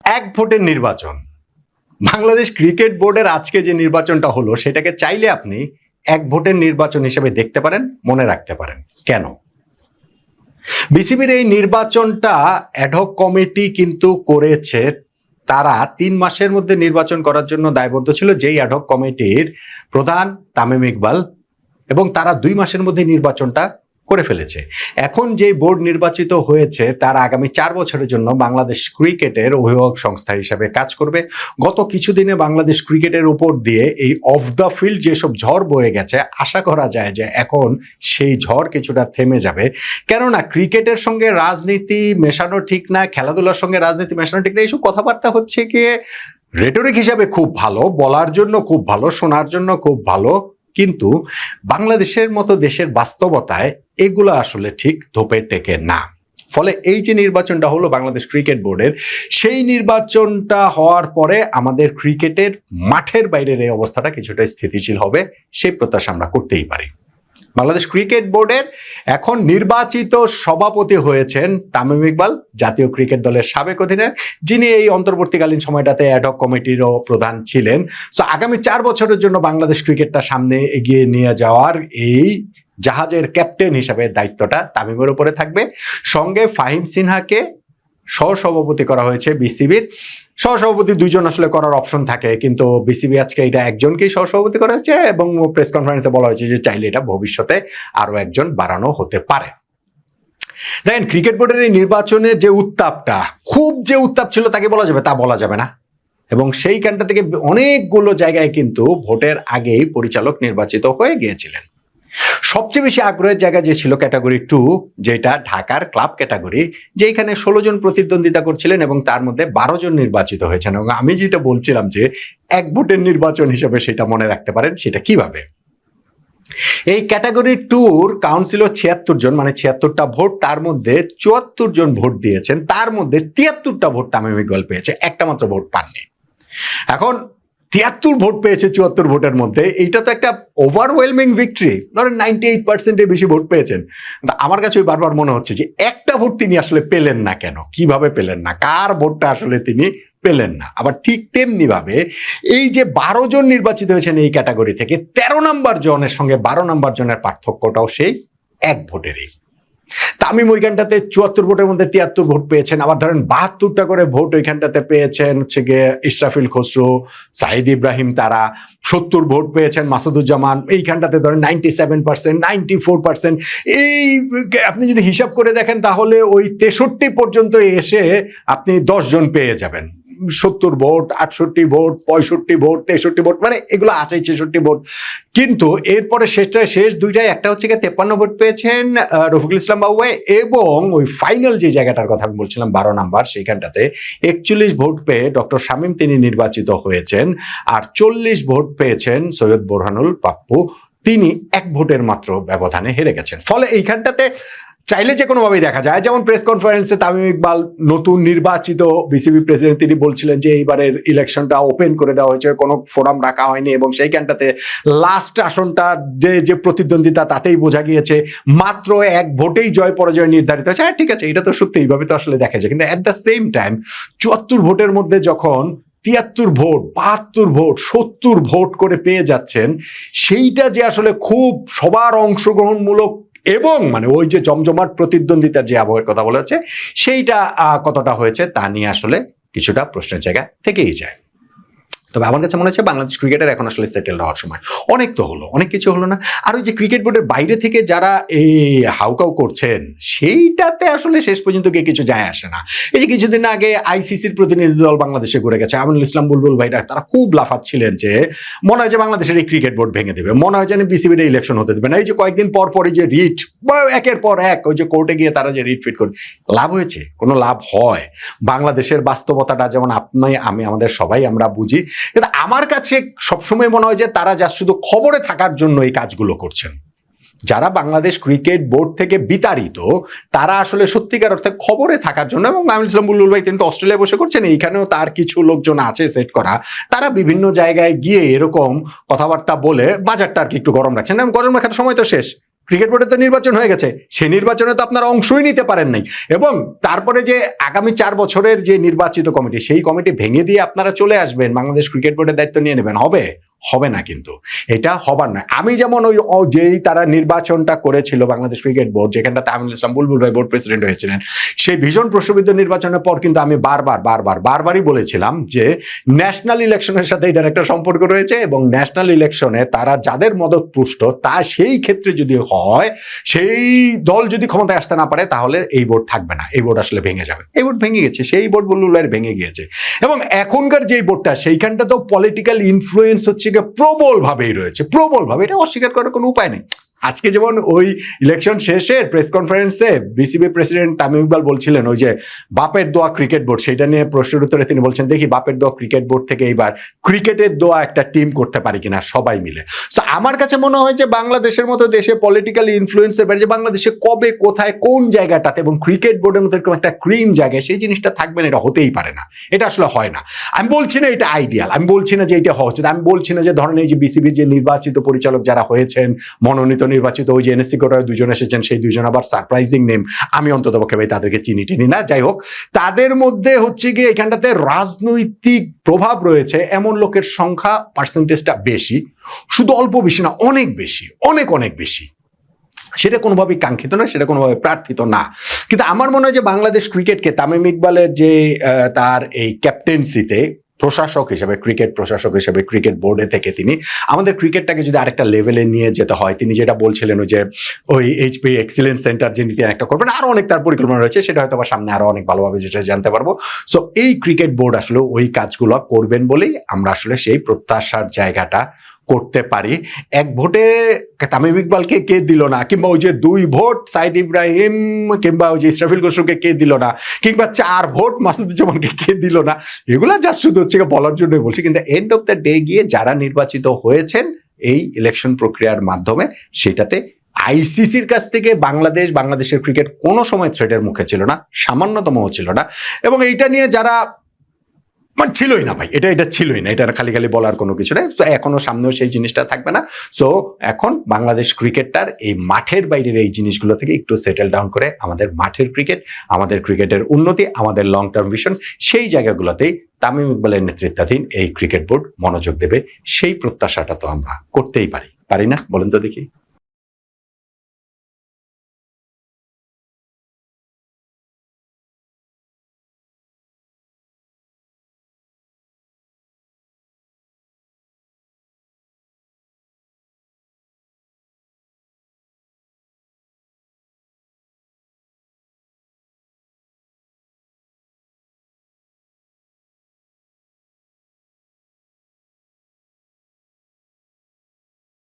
এক ভোটের নির্বাচন। বাংলাদেশ ক্রিকেট বোর্ডের আজকে যে নির্বাচনটা হলো সেটাকে চাইলে আপনি এক ভোটের নির্বাচন হিসেবে দেখতে পারেন, মনে রাখতে পারেন। কেন? বিসিবির এই নির্বাচনটা অ্যাডহক কমিটি কিন্তু করেছে, তারা ৩ মাসের মধ্যে নির্বাচন করার জন্য দায়বদ্ধ ছিল, যেই অ্যাডহক কমিটির প্রধান তামিম ইকবাল, এবং তারা ২ মাসের মধ্যে নির্বাচনটা করে ফেলেছে। এখন যে বোর্ড নির্বাচিত হয়েছে তারা আগামী ৪ বছরের জন্য বাংলাদেশ ক্রিকেটের অভিভাবক সংস্থা হিসেবে কাজ করবে। গত কিছুদিনে বাংলাদেশ ক্রিকেটের উপর দিয়ে এই অফ দ্য ফিল্ড যেসব ঝড় বয়ে গেছে, আশা করা যায় যে এখন সেই ঝড় কিছুটা থেমে যাবে। কেননা ক্রিকেটের সঙ্গে রাজনীতি মেশানো ঠিক না, খেলাধুলার সঙ্গে রাজনীতি মেশানো ঠিক না, এইসব কথাবার্তা হচ্ছে কি রেটরিক হিসাবে খুব ভালো, বলার জন্য খুব ভালো, শোনার জন্য খুব ভালো, কিন্তু বাংলাদেশের মতো দেশের বাস্তবতায় এগুলো আসলে ঠিক ধোপে টেকে না। ফলে এই যে নির্বাচনটা হলো বাংলাদেশ ক্রিকেট বোর্ডের, সেই নির্বাচনটা হওয়ার পরে আমাদের ক্রিকেটের মাঠের বাইরের এই অবস্থাটা কিছুটা স্থিতিশীল হবে, সেই প্রত্যাশা আমরা করতেই পারি। বাংলাদেশ ক্রিকেট বোর্ডের এখন নির্বাচিত সভাপতি হয়েছেন তামিম ইকবাল, জাতীয় ক্রিকেট দলের সাবেক অধিনায়ক, যিনি এই অন্তর্বর্তীকালীন সময়টাতে অ্যাডহক কমিটিরও প্রধান ছিলেন। সো আগামী ৪ বছরের জন্য বাংলাদেশ ক্রিকেটটা সামনে এগিয়ে নিয়ে যাওয়ার এই জাহাজের ক্যাপ্টেন হিসাবে দায়িত্বটা তামিমের উপরে থাকবে। সঙ্গে ফাহিম সিনহাকে সহসভাপতি করা হয়েছে বিসিবির। সহসভাপতি ২ জন আসলে করার অপশন থাকে, কিন্তু বিসিবি আজকে এটা একজনকেই সহসভাপতি করা হয়েছে, এবং প্রেস কনফারেন্সে বলা হয়েছে যে চাইলে এটা ভবিষ্যতে আরো একজন বাড়ানো হতে পারে। দেখেন, ক্রিকেট বোর্ডের এই নির্বাচনের যে উত্তাপটা, খুব যে উত্তাপ ছিল তাকে বলা যাবে তা বলা যাবে না, এবং সেইখানটা থেকে অনেকগুলো জায়গায় কিন্তু ভোটের আগেই পরিচালক নির্বাচিত হয়ে গিয়েছিলেন। সবচেয়ে বেশি আগ্রহের জায়গা যে ছিল ক্যাটাগরি 2, যেটা ঢাকার ক্লাব ক্যাটাগরি, যেখানে 16 জন প্রতিদ্বন্দ্বিতা করছিলেন এবং তার মধ্যে 12 জন নির্বাচিত হয়েছেন। এবং আমি যেটা বলছিলাম যে এক ভোটের নির্বাচন হিসেবে সেটা মনে রাখতে পারেন, সেটা কিভাবে? এই ক্যাটাগরি 2-র কাউন্সিলর 76 জন, মানে 76টা ভোট, তার মধ্যে 74 জন ভোট দিয়েছেন, তার মধ্যে 73টা ভোট তামিম ইকবাল পেয়েছে, একটা মাত্র ভোট পাননি। এখন 73 ভোট পেয়েছে 74 ভোটের মধ্যে, এইটা তো একটা ওভারওয়েলমিং ভিক্টরি। ধরেন 98%-এর বেশি ভোট পেয়েছেন। আমার কাছে ওই বারবার মনে হচ্ছে যে একটা ভোট তিনি আসলে পেলেন না কেন, কিভাবে পেলেন না, কার ভোটটা আসলে তিনি পেলেন না। আবার ঠিক তেমনি ভাবে এই যে 12 জন নির্বাচিত হয়েছেন এই ক্যাটাগরি থেকে, 13 নম্বর জনের সঙ্গে 12 নম্বর জনের পার্থক্যটাও সেই এক ভোটেরই। তামিম ওইখানটাতে 74 ভোটের মধ্যে 73 ভোট পেয়েছেন। আবার ধরেন 72টা করে ভোট ওইখানটাতে পেয়েছেন হচ্ছে গিয়ে ইসরাফিল খসরু, সাইদ ইব্রাহিম, তারা 70 ভোট পেয়েছেন মাসুদুজ্জামান, এইখানটাতে ধরেন 97%, 94%। এই আপনি যদি হিসাব করে দেখেন তাহলে ওই 63 পর্যন্ত এসে আপনি 10 জন পেয়ে যাবেন। 70 ভোট, 68 ভোট, 65 ভোট, 63 ভোট, মানে এগুলো আছে 66 ভোট। কিন্তু এরপরে শেষ দুইটাই, একটা হচ্ছে গিয়ে 53 ভোট পেয়েছেন রফিকুল ইসলাম বাবুয়ে, এবং ওই ফাইনাল যে জায়গাটার কথা আমি বলছিলাম 12 নাম্বার, সেইখানটাতে 41 ভোট পেয়ে ডক্টর শামীম তিনি নির্বাচিত হয়েছেন, আর 40 ভোট পেয়েছেন সৈয়দ বোরহানুল পাপ্পু, তিনি 1 ভোটের মাত্র ব্যবধানে হেরে গেছেন। ফলে এইখানটাতে চাইলে যে কোনোভাবেই দেখা যায়, যেমন প্রেস কনফারেন্সে তামিম ইকবাল নতুন নির্বাচিত বিসিবি প্রেসিডেন্ট, তিনি বলছিলেন যে এইবারের ইলেকশনটা ওপেন করে দেওয়া হয়েছে, কোনো ফোরাম রাখা হয়নি, এবং সেইখানটাতে লাস্ট আসনটা যে প্রতিদ্বন্দ্বিতা তাতেই বোঝা গিয়েছে মাত্র 1 ভোটেই জয় পরাজয় নির্ধারিত হয়েছে। হ্যাঁ ঠিক আছে, এটা তো সত্যি, এইভাবে তো আসলে দেখা যায়। কিন্তু অ্যাট দ্য সেম টাইম 74 ভোটের মধ্যে যখন 73 ভোট, 72 ভোট, 70 ভোট করে পেয়ে যাচ্ছেন, সেইটা যে আসলে খুব সবার অংশগ্রহণমূলক এবং মানে ওই যে জমজমাট প্রতিদ্বন্দ্বিতার যে আবহের কথা বলা হচ্ছে, সেইটা কতটা হয়েছে তা নিয়ে আসলে কিছুটা প্রশ্নের জায়গা থেকেই যায়। তবে আমার কাছে মনে হচ্ছে বাংলাদেশ ক্রিকেটের এখন আসলে সেটেল হওয়ার সময়। অনেক তো হলো, অনেক কিছু হলো না? আর ওই যে ক্রিকেট বোর্ডের বাইরে থেকে যারা এই হাউকাউ করছেন, সেইটাতে আসলে শেষ পর্যন্ত গিয়ে কিছু যায় আসে না। এই যে কিছুদিন আগে আইসিসির প্রতিনিধি দল বাংলাদেশে ঘুরে গেছে, আমিনুল ইসলাম বুলবুল ভাইরা, তারা খুব লাফাচ্ছিলেন যে মনে হয় যে বাংলাদেশের এই ক্রিকেট বোর্ড ভেঙে দেবে, মনে হয় যেন বিসিবির ইলেকশন হতে দেবে না। এই যে কয়েকদিন পর পরই যে রিট একের পর এক ওই যে কোর্টে গিয়ে তারা যে রিট ফিট করে, লাভ হয়েছে? কোনো লাভ হয়? বাংলাদেশের বাস্তবতাটা যেমন আপনি আমি আমাদের সবাই আমরা বুঝি, কিন্তু আমার কাছে সবসময় মনে হয় যে তারা যা শুধু খবরে থাকার জন্য এই কাজগুলো করছেন। যারা বাংলাদেশ ক্রিকেট বোর্ড থেকে বিতাড়িত, তারা আসলে সত্যিকার অর্থে খবরে থাকার জন্য, এবং আমিনুল ইসলাম বুলবুল ভাই তিনি তো অস্ট্রেলিয়ায় বসে করছেন, এইখানেও তার কিছু লোকজন আছে সেট করা, তারা বিভিন্ন জায়গায় গিয়ে এরকম কথাবার্তা বলে বাজারটা আর কি একটু গরম রাখছেন। গরম রাখার সময় তো শেষ, ক্রিকেট বোর্ডে তো নির্বাচন হয়ে গেছে, সেই নির্বাচনে তো আপনারা অংশই নিতে পারেন নাই, এবং তারপরে যে আগামী 4 বছরের যে নির্বাচিত কমিটি, সেই কমিটি ভেঙে দিয়ে আপনারা চলে আসবেন, বাংলাদেশ ক্রিকেট বোর্ডের দায়িত্ব নিয়ে নেবেন, হবে না, কিন্তু এটা হবার নয়। আমি যেমন যেই তারা নির্বাচনটা করেছিল বাংলাদেশ ক্রিকেট বোর্ড, যেখানটাতে আমিনুল ইসলাম বুলবুল ভাই বোর্ড প্রেসিডেন্ট হয়েছিলেন, সেই ভীষণ প্রশ্নবিদ্ধ নির্বাচনের পর কিন্তু আমি বারবারই বলেছিলাম যে ন্যাশনাল ইলেকশনের সাথে এটার একটা সম্পর্ক রয়েছে, এবং ন্যাশনাল ইলেকশনে তারা যাদের মদতপুষ্ট তা সেই ক্ষেত্রে যদি হয়, সেই দল যদি ক্ষমতায় আসতে না পারে, তাহলে এই বোর্ড থাকবে না, এই বোর্ড আসলে ভেঙে যাবে। এই বোর্ড ভেঙে গেছে, সেই বোর্ড বুলবুল ভাইয়ের ভেঙে গিয়েছে, এবং এখনকার যেই বোর্ডটা, সেইখানটা তো পলিটিক্যাল ইনফ্লুয়েন্স হচ্ছে প্রবল ভাবেই রয়েছে, প্রবল ভাবে, এটা অস্বীকার করার কোনো উপায় নেই। আজকে যেমন ওই ইলেকশন শেষে প্রেস কনফারেন্সে বিসিবি প্রেসিডেন্ট তামিম ইকবাল বলছিলেন ওই যে বাপের দোয়া ক্রিকেট বোর্ড, সেটা নিয়ে প্রশ্নের উত্তরে তিনি বলছেন, দেখি বাপের দোয়া ক্রিকেট বোর্ড থেকে এইবার ক্রিকেটের দোয়া একটা টিম করতে পারি কিনা সবাই মিলে। সো আমার কাছে মনে হয় যে বাংলাদেশের মতো দেশে পলিটিক্যাল ইনফ্লুয়েন্সের বাইরে, যে বাংলাদেশে কবে কোথায় কোন জায়গাটাতে, এবং ক্রিকেট বোর্ডের মতো এরকম একটা ক্রিম জায়গায় সেই জিনিসটা থাকবে না, এটা হতেই পারে না, এটা আসলে হয় না। আমি বলছি না এটা আইডিয়াল, আমি বলছি না যে এটা হওয়া উচিত, আমি বলছি না যে ধরেন এই যে বিসিবির যে নির্বাচিত পরিচালক যারা হয়েছেন, মনোনীত নির্বাচিত, ওই যে এনএসসি কোটায় 2 জন এসেছেন, সেই 2 জন আবার সারপ্রাইজিং নেম, আমি অন্ততপক্ষে ভাই তাদেরকে চিনি না, যাই হোক, তাদের মধ্যে হচ্ছে গিয়ে এখানটাতে রাজনৈতিক প্রভাব রয়েছে এমন লোকের সংখ্যা, পার্সেন্টেজটা বেশি, শুধু অল্প বেশি না, অনেক বেশি, অনেক বেশি। সেটা কোনোভাবেই কাঙ্ক্ষিত না, সেটা কোনোভাবে প্রার্থিত না। কিন্তু আমার মনে হয় যে বাংলাদেশ ক্রিকেটকে তামিম ইকবালের যে তার এই ক্যাপ্টেন্সিতে প্রশাসক হিসেবে, ক্রিকেট প্রশাসক হিসেবে ক্রিকেট বোর্ডে থেকে তিনি আমাদের ক্রিকেটটাকে যদি আরেকটা লেভেলে নিয়ে যেতে হয়, তিনি যেটা বলছিলেন ওই যে ওই এইচপি এক্সিলেন্স সেন্টার যিনি একটা করবেন, আরো অনেক তার পরিকল্পনা রয়েছে, সেটা হয়তো বা সামনে আরো অনেক ভালোভাবে যেটা জানতে পারবো। সো এই ক্রিকেট বোর্ড আসলে ওই কাজগুলো করবেন বলেই আমরা আসলে সেই প্রত্যাশার জায়গাটা করতে পারি। 1 ভোটে তামিম ইকবালকে কে দিল না, কিংবা ওই যে 2 ভোট সাইদ ইব্রাহিম কিংবা ওই যে ইসরাফিল খসরুকে কে দিল না, কিংবা 4 ভোট মাসুদুজ্জামানকে কে দিল না, এগুলা জাস্ট শুধু হচ্ছে বলার জন্যই বলছি। কিন্তু এন্ড অফ দ্য ডে গিয়ে যারা নির্বাচিত হয়েছেন এই ইলেকশন প্রক্রিয়ার মাধ্যমে, সেটাতে আইসিসির কাছ থেকে বাংলাদেশের ক্রিকেট কোনো সময় থ্রেটের মুখে ছিল না, সামান্যতমও ছিল না, এবং এইটা নিয়ে যারা মানে ছিলই না ভাই, এটা ছিলই না, এটা খালি বলার কোনো কিছু নেই। এখনো সামনেও সেই জিনিসটা থাকবে না। সো এখন বাংলাদেশ ক্রিকেটটার এই মাঠের বাইরের এই জিনিসগুলো থেকে একটু সেটেল ডাউন করে আমাদের মাঠের ক্রিকেট, আমাদের ক্রিকেটের উন্নতি, আমাদের লং টার্ম ভিশন, সেই জায়গাগুলোতেই তামিম ইকবালের নেতৃত্বাধীন এই ক্রিকেট বোর্ড মনোযোগ দেবে, সেই প্রত্যাশাটা তো আমরা করতেই পারি না? বলেন তো দেখি।